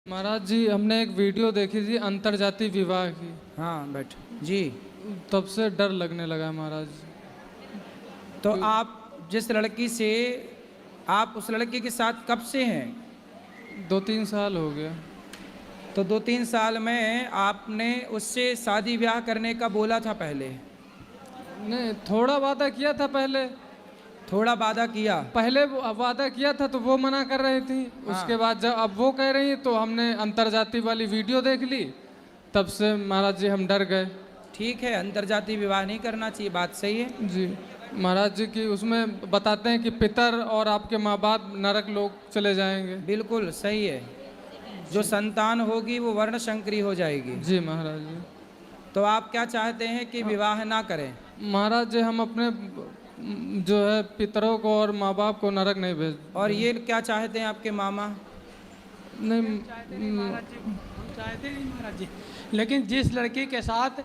महाराज जी, हमने एक वीडियो देखी थी अंतरजातीय विवाह की। हाँ बैठ जी। तब से डर लगने लगा है महाराज। तो आप जिस लड़की से आप उस लड़की के साथ कब से हैं? 2-3 साल हो गया। तो 2-3 साल में आपने उससे शादी ब्याह करने का बोला था पहले? नहीं, थोड़ा वादा किया था पहले। थोड़ा वादा किया? पहले वादा किया था तो वो मना कर रही थी। उसके बाद जब अब वो कह रही तो हमने अंतरजातीय वाली वीडियो देख ली। तब से महाराज जी हम डर गए। ठीक है, अंतरजातीय विवाह नहीं करना चाहिए, बात सही है जी महाराज जी की उसमें बताते हैं कि पितर और आपके माँ बाप नरक लोग चले जाएंगे। बिल्कुल सही है। जो संतान होगी वो वर्ण शंकरी हो जाएगी। जी महाराज जी। तो आप क्या चाहते हैं कि विवाह ना करें? महाराज जी हम अपने जो है पितरों को और माँ बाप को नरक नहीं भेज। और ये क्या चाहते हैं आपके मामा? नहीं महाराज जी, हम चाहते नहीं महाराज जी, लेकिन जिस लड़की के साथ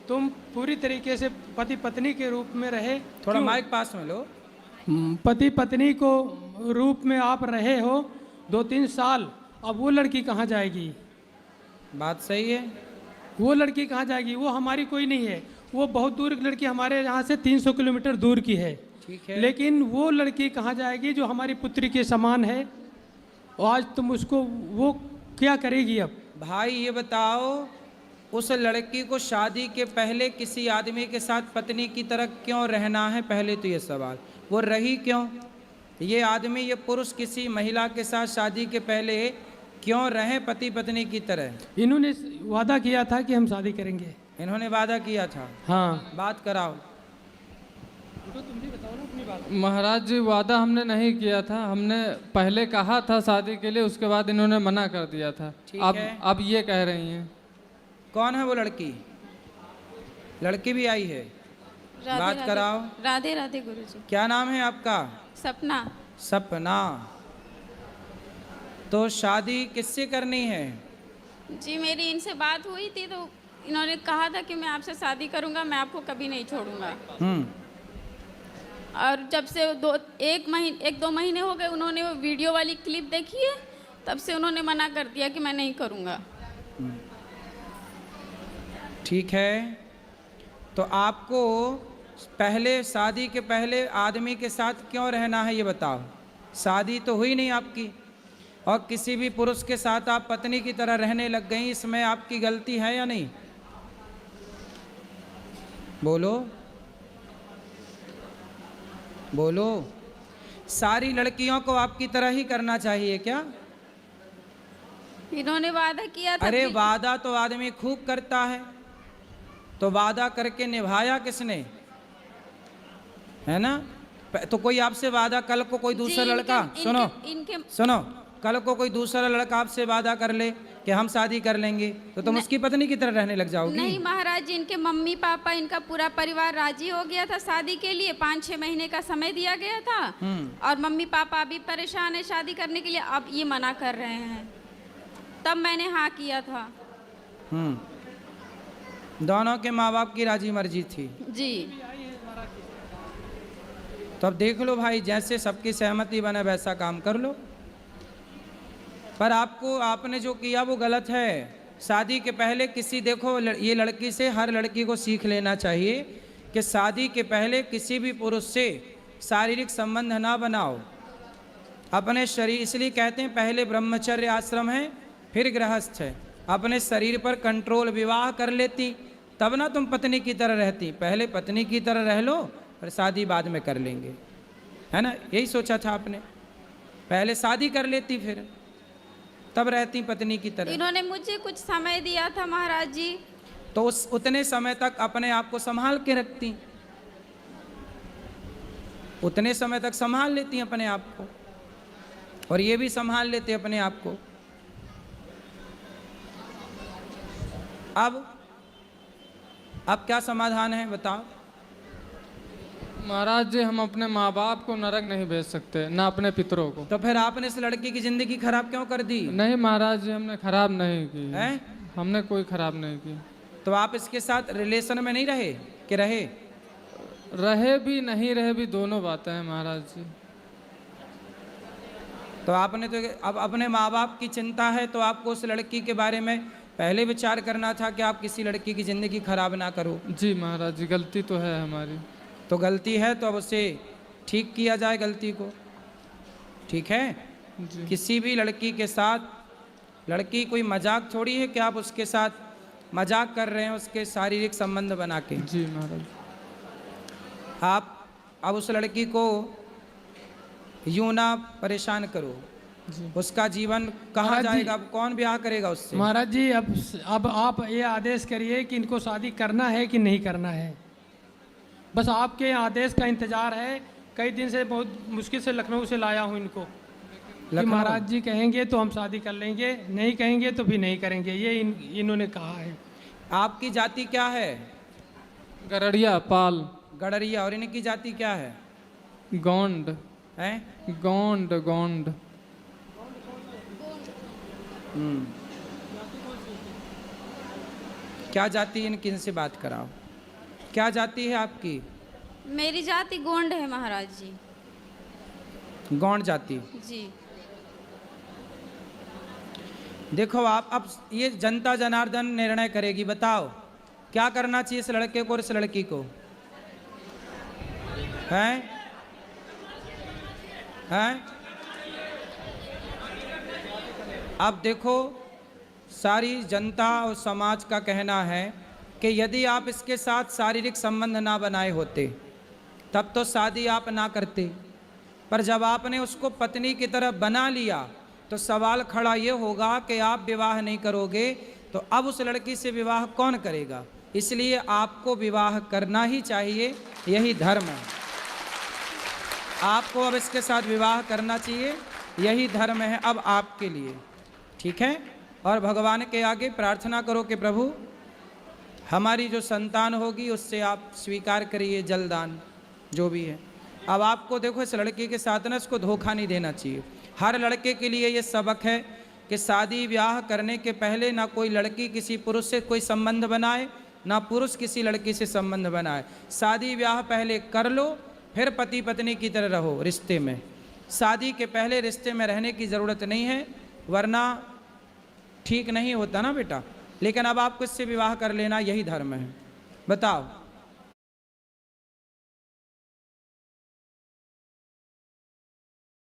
तुम पूरी तरीके से पति पत्नी के रूप में रहे, थोड़ा माइक पास में लो। पति पत्नी को रूप में आप रहे हो 2-3 साल, अब वो लड़की कहाँ जाएगी? बात सही है। वो लड़की कहाँ जाएगी? वो हमारी कोई नहीं है, वो बहुत दूर की लड़की, हमारे यहाँ से 300 किलोमीटर दूर की है। ठीक है, लेकिन वो लड़की कहाँ जाएगी जो हमारी पुत्री के समान है? और आज तुम उसको, वो क्या करेगी अब? भाई ये बताओ, उस लड़की को शादी के पहले किसी आदमी के साथ पत्नी की तरह क्यों रहना है? पहले तो ये सवाल, वो रही क्यों? ये आदमी, ये पुरुष किसी महिला के साथ शादी के पहले क्यों रहे पति पत्नी की तरह? इन्होंने वादा किया था कि हम शादी करेंगे। इन्होंने वादा किया था। हाँ, बात कराओ। तो तुम भी बताओ ना अपनी बात। महाराज जी, वादा हमने नहीं किया था। हमने पहले कहा था शादी के लिए, उसके बाद इन्होंने मना कर दिया था। ठीक अब है। अब ये कह रही हैं। कौन है वो लड़की? लड़की भी आई है, बात कराओ। राधे राधे गुरुजी। क्या नाम है आपका? सपना। सपना। तो शादी किससे करनी है? जी मेरी इनसे बात हुई थी तो इन्होंने कहा था कि मैं आपसे शादी करूंगा, मैं आपको कभी नहीं छोड़ूंगा। और जब से 1-2 महीने हो गए, उन्होंने वो वीडियो वाली क्लिप देखी है, तब से उन्होंने मना कर दिया कि मैं नहीं करूंगा। ठीक है, तो आपको पहले शादी के पहले आदमी के साथ क्यों रहना है ये बताओ। शादी तो हुई नहीं आपकी, और किसी भी पुरुष के साथ आप पत्नी की तरह रहने लग गई, इसमें आपकी गलती है या नहीं? बोलो बोलो। सारी लड़कियों को आपकी तरह ही करना चाहिए क्या? इन्होंने वादा किया था। अरे वादा तो आदमी खूब करता है, तो वादा करके निभाया किसने? है ना? तो कोई आपसे वादा, कल को कोई दूसरा लड़का, सुनो, कल को कोई दूसरा लड़का आपसे वादा कर ले कि हम शादी कर लेंगे, तो तुम उसकी पत्नी की तरह रहने लग जाओगी? नहीं महाराज जी, इनके मम्मी पापा, इनका पूरा परिवार राजी हो गया था शादी के लिए। 5-6 महीने का समय दिया गया था, और मम्मी पापा अभी परेशान है शादी करने के लिए। अब ये मना कर रहे हैं, तब मैंने हाँ किया था। दोनों के माँ बाप की राजी मर्जी थी जी। तो अब देख लो भाई, जैसे सबकी सहमति बने वैसा काम कर लो। पर आपने जो किया वो गलत है। शादी के पहले देखो, ये लड़की से हर लड़की को सीख लेना चाहिए कि शादी के पहले किसी भी पुरुष से शारीरिक संबंध ना बनाओ। अपने शरीर, इसलिए कहते हैं पहले ब्रह्मचर्य आश्रम है फिर गृहस्थ है। अपने शरीर पर कंट्रोल, विवाह कर लेती तब ना तुम पत्नी की तरह रहती। पहले पत्नी की तरह रह लो, फिर शादी बाद में कर लेंगे, है ना? यही सोचा था आपने, पहले शादी कर लेती फिर तब रहती पत्नी की तरह। इन्होंने मुझे कुछ समय दिया था महाराज जी, तो उतने समय तक अपने आप को संभाल के रखती, उतने समय तक संभाल लेती अपने आप को, और ये भी संभाल लेते अपने आप को। अब क्या समाधान है बताओ? महाराज जी, हम अपने माँ बाप को नरक नहीं भेज सकते, ना अपने पितरों को। तो फिर आपने इस लड़की की जिंदगी खराब क्यों कर दी? नहीं महाराज जी, हमने खराब नहीं की है? हमने कोई खराब नहीं की। तो आप इसके साथ रिलेशन में नहीं रहे कि रहे? रहे भी नहीं रहे भी, दोनों बातें हैं महाराज जी। तो आपने तो अब अपने माँ बाप की चिंता है तो आपको उस लड़की के बारे में पहले विचार करना था कि आप किसी लड़की की ज़िंदगी खराब ना करो। जी महाराज जी, गलती तो है हमारी। तो गलती है तो अब उसे ठीक किया जाए गलती को, ठीक है। जी किसी भी लड़की के साथ, लड़की कोई मजाक थोड़ी है कि आप उसके साथ मजाक कर रहे हैं उसके शारीरिक संबंध बना के। जी महाराज। आप अब उस लड़की को यूं ना परेशान करो, जी उसका जीवन कहाँ महाराज जी- जाएगा, अब कौन ब्याह करेगा उससे। महाराज जी अब आप ये आदेश करिए कि इनको शादी करना है कि नहीं करना है, बस आपके आदेश का इंतजार है। कई दिन से बहुत मुश्किल से लखनऊ से लाया हूँ इनको कि लखनऊ? महाराज जी कहेंगे तो हम शादी कर लेंगे, नहीं कहेंगे तो भी नहीं करेंगे, ये इन्होंने कहा है। आपकी जाति क्या है? गरड़िया पाल। गडरिया। और इनकी जाति क्या है? गोंड। हैं? गोंड गोंड। क्या जाति, इनकी इनसे बात कराओ, क्या जाति है आपकी? मेरी जाति गोंड है महाराज जी। गौंड जाति। जी देखो आप, अब ये जनता जनार्दन निर्णय करेगी, बताओ क्या करना चाहिए इस लड़के को और इस लड़की को? हैं? हैं? अब देखो, सारी जनता और समाज का कहना है कि यदि आप इसके साथ शारीरिक संबंध ना बनाए होते तब तो शादी आप ना करते, पर जब आपने उसको पत्नी की तरह बना लिया तो सवाल खड़ा ये होगा कि आप विवाह नहीं करोगे तो अब उस लड़की से विवाह कौन करेगा। इसलिए आपको विवाह करना ही चाहिए, यही धर्म है। आपको अब इसके साथ विवाह करना चाहिए, यही धर्म है अब आपके लिए, ठीक है। और भगवान के आगे प्रार्थना करो कि प्रभु हमारी जो संतान होगी उससे आप स्वीकार करिए जलदान जो भी है। अब आपको देखो इस लड़की के साथ ना इसको धोखा नहीं देना चाहिए। हर लड़के के लिए ये सबक है कि शादी ब्याह करने के पहले ना कोई लड़की किसी पुरुष से कोई संबंध बनाए, ना पुरुष किसी लड़की से संबंध बनाए। शादी ब्याह पहले कर लो, फिर पति पत्नी की तरह रहो रिश्ते में। शादी के पहले रिश्ते में रहने की ज़रूरत नहीं है, वरना ठीक नहीं होता ना बेटा। लेकिन अब आपको इससे विवाह कर लेना, यही धर्म है। बताओ